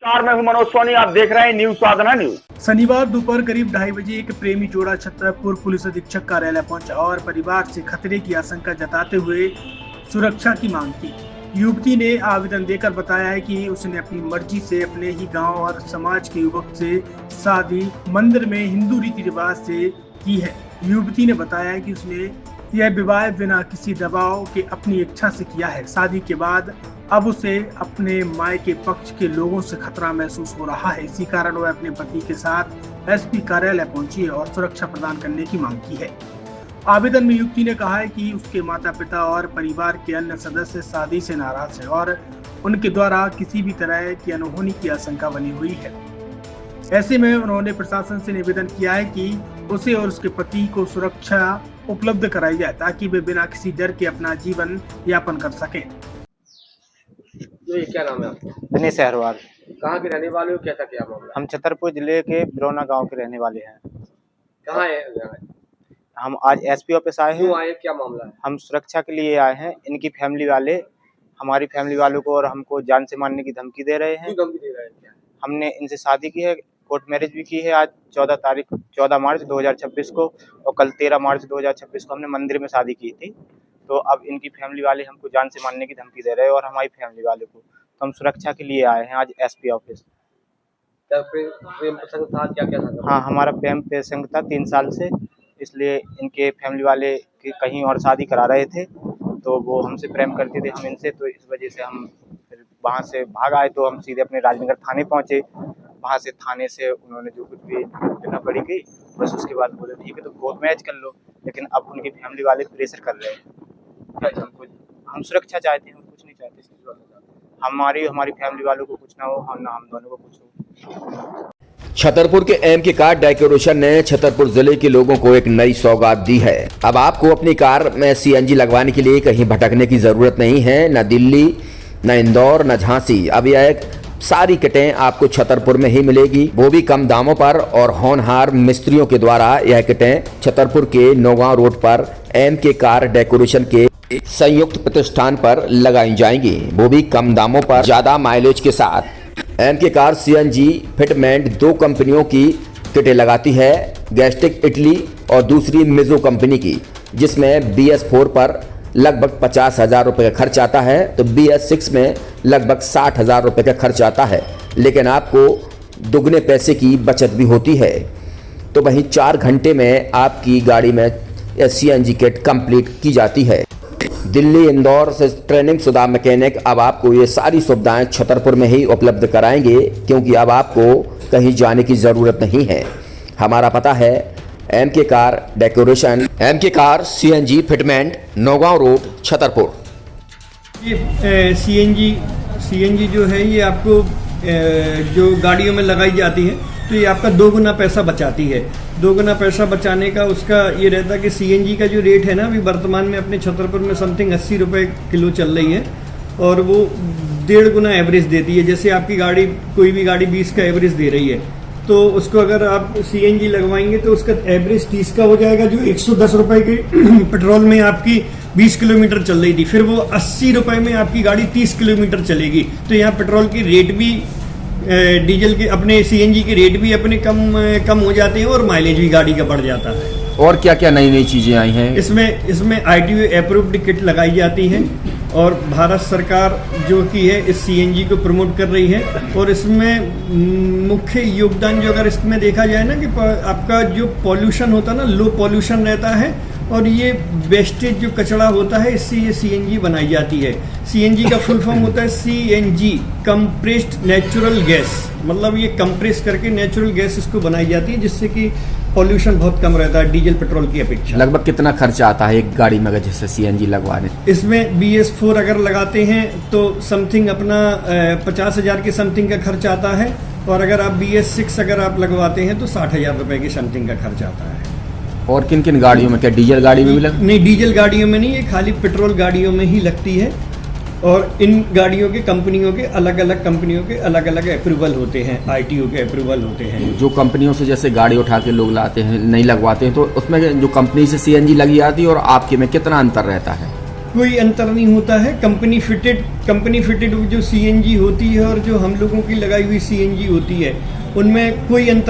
मैं हूं मनोज सोनी, आप देख रहे हैं न्यूज साधना न्यूज। शनिवार दोपहर करीब 2:30 बजे एक प्रेमी जोड़ा छतरपुर पुलिस अधीक्षक कार्यालय पहुंचा और परिवार से खतरे की आशंका जताते हुए सुरक्षा की मांग की। युवती ने आवेदन देकर बताया है कि उसने अपनी मर्जी से अपने ही गांव और समाज के युवक से शादी मंदिर में हिंदू रीति रिवाज से की है। युवती ने बताया है कि उसने यह विवाह बिना किसी दबाव के अपनी इच्छा से किया है। शादी के बाद अब उसे अपने मायके पक्ष के लोगों से खतरा महसूस हो रहा है। इसी कारण वह अपने पति के साथ एसपी कार्यालय पहुंची है और सुरक्षा प्रदान करने की मांग की है। आवेदन में युवती ने कहा है कि उसके माता पिता और परिवार के अन्य सदस्य शादी से नाराज है और उनके द्वारा किसी भी तरह की अनहोनी की आशंका बनी हुई है। ऐसे में उन्होंने प्रशासन से निवेदन किया है कि उसे और उसके पति को सुरक्षा उपलब्ध कराई जाए ताकि वे बिना किसी डर के अपना जीवन यापन कर सकें। ये क्या नाम है आपका? दिनेश अहरवाल। कहाँ के रहने वाले हो? क्या था क्या मामला? हम छतरपुर जिले के बिरौना गांव के रहने वाले हैं। कहाँ है? हम आज एसपी ऑफिस आए हैं। क्यों आए, क्या मामला है? हम सुरक्षा के लिए आए हैं। इनकी फैमिली वाले हमारी फैमिली वालों को और हमको जान से मारने की धमकी दे रहे हैं। क्यों धमकी दे रहे हैं? क्या? हमने इनसे शादी की है, कोर्ट मैरिज भी की है। आज 14 मार्च 2026 को और कल 13 मार्च 2026 को हमने मंदिर में शादी की थी। तो अब इनकी फैमिली वाले हमको जान से मारने की धमकी दे रहे हैं और हमारी फैमिली वाले को। तो हम सुरक्षा के लिए आए हैं आज एसपी ऑफिस। प्रेम प्रसंग था? क्या क्या था? हाँ, हमारा प्रेम प्रसंग था 3 साल से, इसलिए इनके फैमिली वाले की कहीं और शादी करा रहे थे तो वो हमसे प्रेम करते थे, हम इनसे। तो इस वजह से हम फिर वहाँ से भाग आए। तो हम सीधे अपने राजनगर थाने पहुँचे। वहाँ से थाने से उन्होंने जो कुछ भी करना पड़ी गई, बस उसके बाद बोले ठीक है तो कोर्ट मैच कर लो। लेकिन अब उनकी फैमिली वाले प्रेशर कर रहे हैं। हम सुरक्षा चाहते हैं, हम कुछ नहीं चाहते। हमारी फैमिली वालों को कुछ ना हो, हम दोनों को कुछ हो। छतरपुर के एमके कार डेकोरेशन ने छतरपुर जिले के लोगों को एक नई सौगात दी है। अब आपको अपनी कार में सीएनजी लगवाने के लिए कहीं भटकने की जरूरत नहीं है, न दिल्ली, न इंदौर, न झांसी। अब यह सारी किटें आपको छतरपुर में ही मिलेगी, वो भी कम दामों पर। और होनहार मिस्त्रियों के द्वारा यह किटें छतरपुर के नौगांव रोड पर एमके कार डेकोरेशन के संयुक्त प्रतिष्ठान पर लगाई जाएंगी, वो भी कम दामों पर, ज्यादा माइलेज के साथ। एमके कार सीएनजी फिटमेंट 2 कंपनियों की किटें लगाती है, गैस्टिक इटली और दूसरी मिजो कंपनी की, जिसमें BS4 पर लगभग 50,000 रुपये का खर्च आता है तो BS6 में लगभग 60,000 रुपये का खर्च आता है। लेकिन आपको दुगने पैसे की बचत भी होती है। तो वहीं 4 घंटे में आपकी गाड़ी में सीएनजी किट कंप्लीट की जाती है। दिल्ली, इंदौर से ट्रेनिंग शुदा मैकेनिक अब आपको ये सारी सुविधाएं छतरपुर में ही उपलब्ध कराएंगे, क्योंकि अब आपको कहीं जाने की ज़रूरत नहीं है। हमारा पता है MK car decoration, MK car CNG fitment, Naugaon road, Chhatarpur. ये सीएनजी जो है ये आपको जो गाड़ियों में लगाई जाती है तो ये आपका 2 गुना पैसा बचाती है। 2 गुना पैसा बचाने का उसका ये रहता है कि सीएनजी का जो रेट है ना अभी वर्तमान में अपने छतरपुर में समथिंग 80 रुपये किलो चल रही है और वो 1.5 गुना एवरेज देती है। जैसे आपकी गाड़ी, कोई भी गाड़ी 20 का एवरेज दे रही है तो उसको अगर आप सीएनजी लगवाएंगे तो उसका एवरेज 30 का हो जाएगा। जो 110 रुपये के पेट्रोल में आपकी 20 किलोमीटर चल रही थी, फिर वो 80 रुपये में आपकी गाड़ी 30 किलोमीटर चलेगी। तो यहाँ पेट्रोल की रेट भी, डीजल के, अपने सीएनजी के रेट भी अपने कम हो जाते हैं और माइलेज भी गाड़ी का बढ़ जाता है। और क्या क्या नई चीजें आई हैं? इसमें ITO अप्रूव्ड किट लगाई जाती है और भारत सरकार जो की है इस सीएनजी को प्रमोट कर रही है। और इसमें मुख्य योगदान जो अगर इसमें देखा जाए ना कि आपका जो पॉल्यूशन होता है ना, लो पॉल्यूशन रहता है और ये वेस्टेज जो कचरा होता है इससे ये सीएनजी बनाई जाती है। सीएनजी का फुल फॉर्म होता है CNG, कंप्रेस्ड नेचुरल गैस। मतलब ये कंप्रेस करके नेचुरल गैस इसको बनाई जाती है, जिससे कि पॉल्यूशन बहुत कम रहता है डीजल पेट्रोल की अपेक्षा। लगभग कितना खर्चा आता है एक गाड़ी में जैसे सीएनजी लगवाने? इसमें BS4 अगर लगाते हैं तो समथिंग अपना 50,000 के समथिंग का खर्च आता है और अगर आप BS6 अगर आप लगवाते हैं तो 60,000 रुपये की समथिंग का खर्च आता है। और किन किन गाड़ियों में? क्या डीजल गाड़ी में भी नहीं, डीजल गाड़ियों में नहीं, ये खाली पेट्रोल गाड़ियों में ही लगती है। और इन गाड़ियों के कंपनियों के अलग अलग अप्रूवल होते हैं, ITO के अप्रूवल होते हैं। जो कंपनियों से जैसे गाड़ी उठा के लोग लाते हैं, नहीं लगवाते हैं, तो उसमें जो कंपनी से सीएनजी लगी आती है और आपके में कितना अंतर रहता है? कोई अंतर नहीं होता है। कंपनी फिटेड जो सीएनजी होती है और जो हम लोगों की लगाई हुई सीएनजी होती है, उनमें कोई अंतर